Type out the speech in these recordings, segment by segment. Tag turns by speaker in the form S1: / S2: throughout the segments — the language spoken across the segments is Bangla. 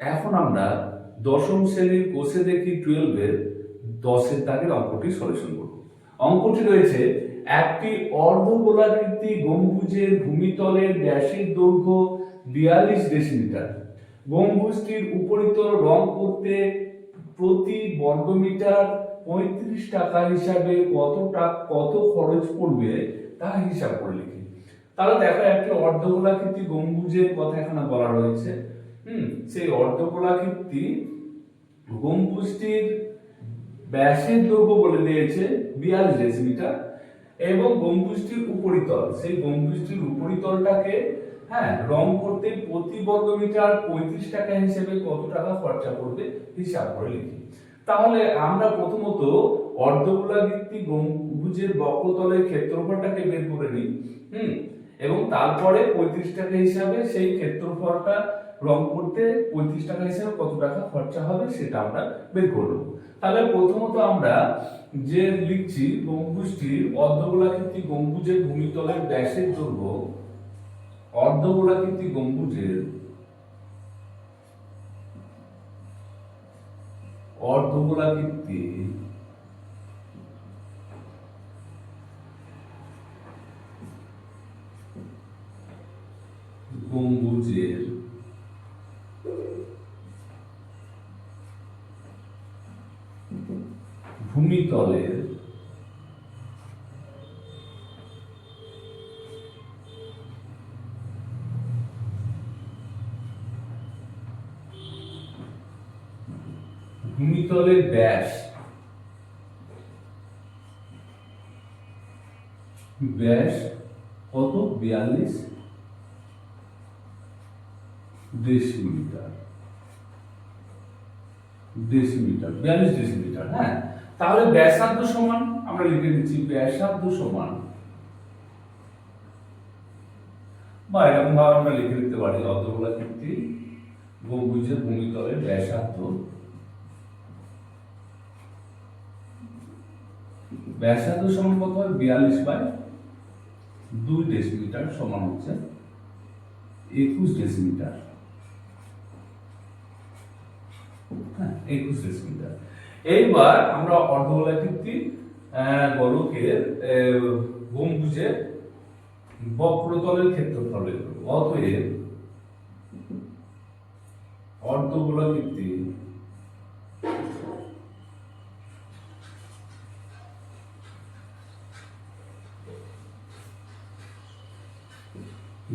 S1: এখন আমরা দশম শ্রেণীর কোষে দেখি 12-এর 10-এর দাগের অঙ্কটি সলিউশন করব। অঙ্কটি রয়েছে একটি অর্ধগোলাকৃতি গম্বুজের ভূমিতলের ব্যাসের দৈর্ঘ্য 42 ডেসিমিটার। গম্বুজটির উপরিতল রং করতে প্রতি বর্গমিটার 35 টাকা হিসাবে কত খরচ পড়বে তা হিসাব করে লিখি। তাহলে দেখো একটি অর্ধগোলাকৃতি গম্বুজের কথা এখানে বলা রয়েছে। সেই অর্ধগোলাকৃতি গম্বুজটির ব্যাসের দৈর্ঘ্য বলে দিয়েছে 42 ডেসিমিটার এবং গম্বুজটির উপরিতল, সেই গম্বুজটির উপরিতলটাকে রং করতে প্রতি বর্গমিটার 35 টাকা হিসেবে কত টাকা খরচা পড়বে হিসাব করে লিখি। তাহলে আমরা প্রথমত অর্ধগোলাকৃতি গম্বুজের বক্রতলের ক্ষেত্রফলটাকে বের করে নিই এবং তারপরে 35 টাকা হিসাবে সেই ক্ষেত্রফলটা রং করতে 35 টাকা হিসাবে কত টাকা খরচা হবে সেটা আমরা বের করব। তাহলে প্রথমত আমরা যে লিখছি গম্বুজটির অর্ধগোলাকৃতি গম্বুজের ভূমিতলের ব্যাসের দৈর্ঘ্য, অর্ধগোলাকৃতি গম্বুজের গম্বুজের ভূমিতলের ব্যাস কত 42 ডেসিমিটার। 42 ডেসিমিটার। তাহলে ব্যাসার্ধ সমান আমরা লিখে দিচ্ছি ব্যাসার্ধ সমান, বা এরকম ভাবে আমরা লিখে দিতে পারি অর্ধগোলাকৃতি গম্বুজের ভূমিতলের ব্যাসার্ধ সমান কত হয় 42/2 ডেসিমিটার সমান হচ্ছে 21 ডেসিমিটার। 21 ডেসিমিটার। এইবার আমরা অর্ধগোলাকৃতি গোলকের গম্বুজের বক্রতলের ক্ষেত্রফল বের করব। অতএব অর্ধগোলাকৃতি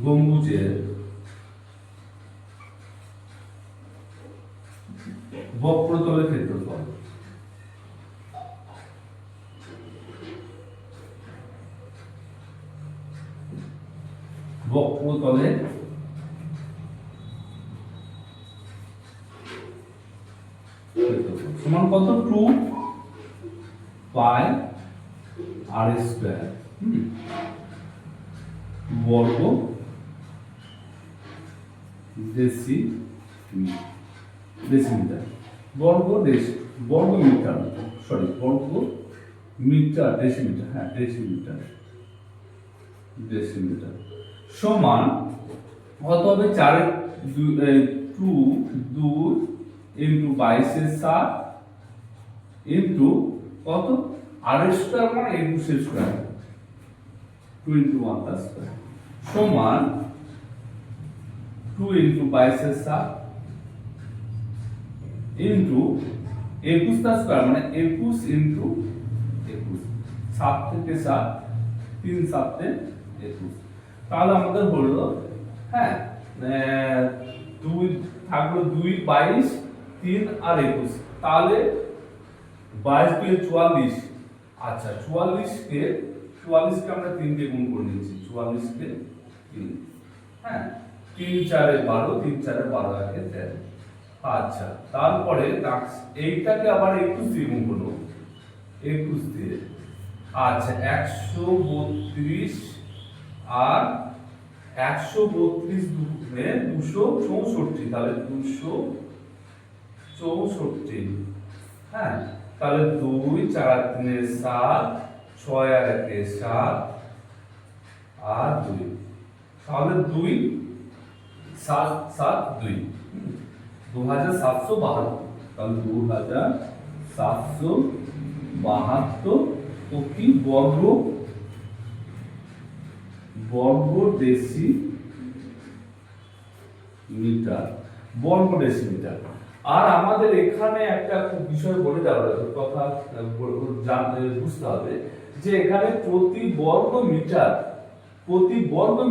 S1: গম্বুজের বক্রতলের ক্ষেত্রফল সমান কত 2 পাই আর স্কয়ার বর্গ ডেসিমিটার বর্গ মিটার ডেসিমিটার সমান কত হবে 4 2 ইনটু 22 এর 7 ইনটু কত আর স্কয়ার মানে 21 এর স্কয়ার 2 ইনটু 1 তার স্কয়ার সমান 2 ইনটু 22 এর 7 ইনটু 21 তার স্কয়ার মানে 21 ইনটু 21 7 থেকে 7 3 7 21। তাহলে আমাদের হলো 2 থাকলো 2 22 3 আর 21। তাহলে 22 কে 44। আচ্ছা 44 কে আমরা 3 দিয়ে গুণ করে নিচ্ছি। 44 কে 3 3 4 এ 12 3 4 এ 12 একে 13। আচ্ছা তারপরে এইটাকে আবার 21 দিয়ে গুণ করব। 21 দিয়ে আচ্ছা 132 আর 132 দুগুণে 264। তাহলে 264 তাহলে 2 4 আর 3 এ 7 6 আর 1 এ 7 আর 2 তাহলে 2 7 7 2 2772, তাহলে 2772 প্রতি বর্গ ডেসিমিটার, আর আমাদের এখানে একটা বিষয় বলে দেওয়া কথা বুঝতে হবে যে এখানে প্রতি বর্গ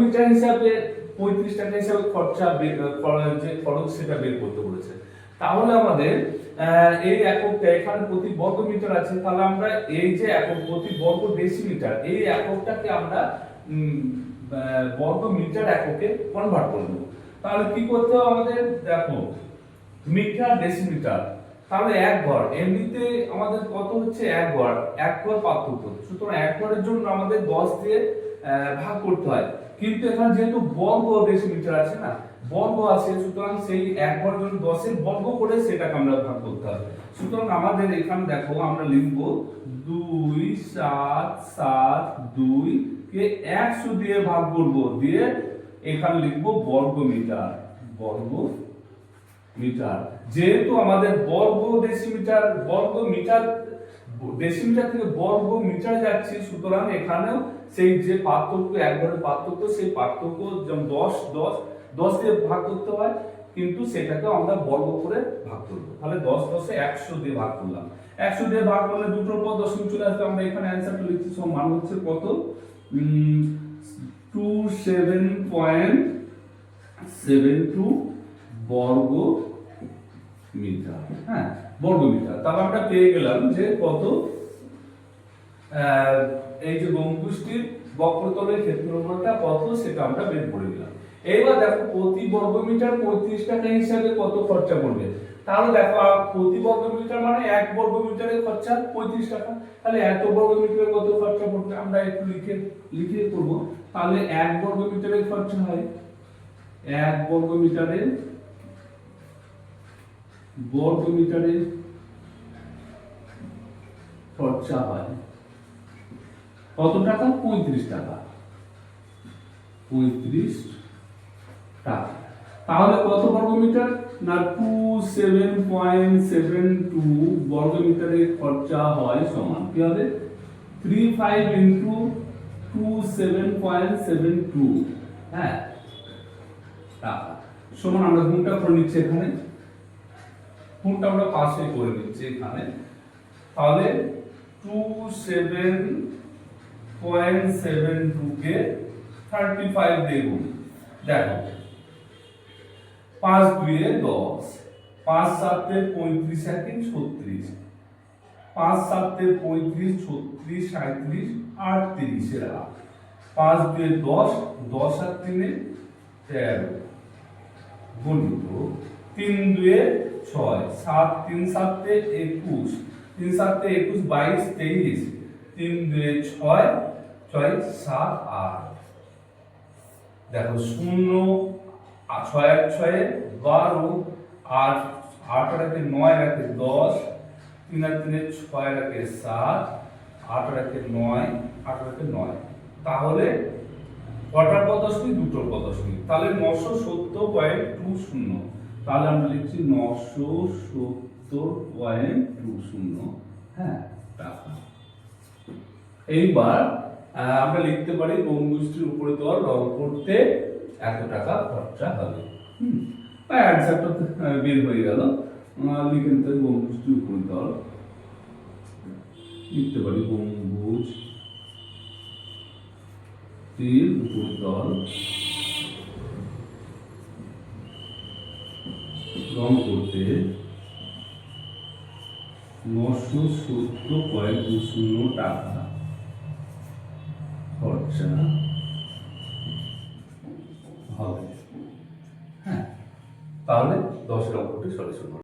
S1: মিটার হিসাবে 35 টাকা হিসাবে যে খরচ সেটা বের করতে বলেছে। তাহলে আমাদের এই এককটা এখানে প্রতি বর্গ মিটার আছে, তাহলে আমরা এই যে একক প্রতি বর্গ ডেসিমিটার এই এককটাকে আমরা বর্গ মিটার এককে কনভার্ট করে দেব। তাহলে কি করতে হবে আমাদের, দেখো মিটার ডেসিমিটার, তাহলে এক ঘর এমনিতে আমাদের কত হচ্ছে, এক ঘর পার্থক্য, সুতরাং এক ঘরের জন্য আমাদের 10 দিয়ে ভাগ করতে হয়, কিন্তু এখানে যেহেতু বর্গ ডেসিমিটার আছে না, বর্গ আছে, সুতরাং সেই এক ঘরের জন্য 10 এর বর্গ করে সেটাকে আমরা ভাগ করতে হবে। সুতরাং আমাদের এখানে দেখো আমরা লিখব 2772 কে 100 দিয়ে ভাগ করব, দিয়ে এখানে লিখব বর্গ মিটার। যেহেতু আমাদের বর্গ ডেসিমিটার থেকে বর্গ মিটার যাচ্ছে, সুতরাং এখানেও সেই যে পার্থক্য, একবারের পার্থক্য, সেই পার্থক্য যেমন 10 দিয়ে ভাগ করতে হয়, কিন্তু সেটাকে আমরা বর্গ করে ভাগ করব। তাহলে 10 10 100 দিয়ে ভাগ করলাম, 100 দিয়ে ভাগ করলে দুটোর পর দশমিক চলে আসবে। আমরা এখানে অ্যানসারটা লিখছি, সব মান হচ্ছে কত, 27.72 বর্গ মিটার। হ্যাঁ, বর্গ মিটার। তাহলে আমরা পেয়ে গেলাম যে কত, এই যে গম্বুজটির বক্রতলের ক্ষেত্রফলটা কত সেটা আমরা বের করে দিলাম। এবার দেখো প্রতি বর্গ মিটার 35 টাকা হিসাবে কত খরচা পড়বে। তাহলে দেখো প্রতি বর্গ মিটার মানে 1 বর্গ মিটারের খরচা 35 টাকা, তাহলে এত বর্গ মিটারে কত খরচা পড়বে আমরা একটু লিখে করব। তাহলে 1 বর্গ মিটারের খরচা হয়, 1 বর্গ মিটারের খরচা হয় কত টাকা, 35 টাকা। তাহলে কত বর্গ মিটার না, 27.72 বর্গ মিটারের খরচা হয় সমান কি হবে, 35 ইনটু 27.72, হ্যাঁ, টাকা সমান, আমরা গুণটা করে নিচ্ছি এখানে, গুণটা আমরা পাশে করে নিচ্ছি এখানে। তাহলে 27.72 কে 35 দিয়ে গুণ, দেখো 5 2 10, 5 7 35 একে 36, 5 7 35 36 37 38 এর 8, 5 2 10, 10 আর 3 13 গুণিত 3 2 6, 7 3 7 21, 3 7 21 22 23, 3 2 6 6 7 8, দেখো 0 6 8 6 12, আর 8 রাখে 9 রাখে 10, 3 আর 3 6 রাখে 7, 8 রাখে 9, 8 রাখে 9, তাহলে কটার পদ দশমিক, দুটোর পদ দশমিক, তাহলে 970.20, তাহলে আমরা লিখছি 970.20, হ্যাঁ, টাকা। এইবার আমরা লিখতে পারি গম্বুজটির উপরে তল রং করতে এত টাকা খরচা হবে। অ্যান্সারটা বের হয়ে গেল। লিখে নিতে হবে গম্বুজটির উপরে তল, লিখতে পারি গম্বুজটির উপরে তল রং করতে 970.20 টাকা খরচা হবে। হ্যাঁ, তাহলে 10 এর অঙ্কটি সলিউশন।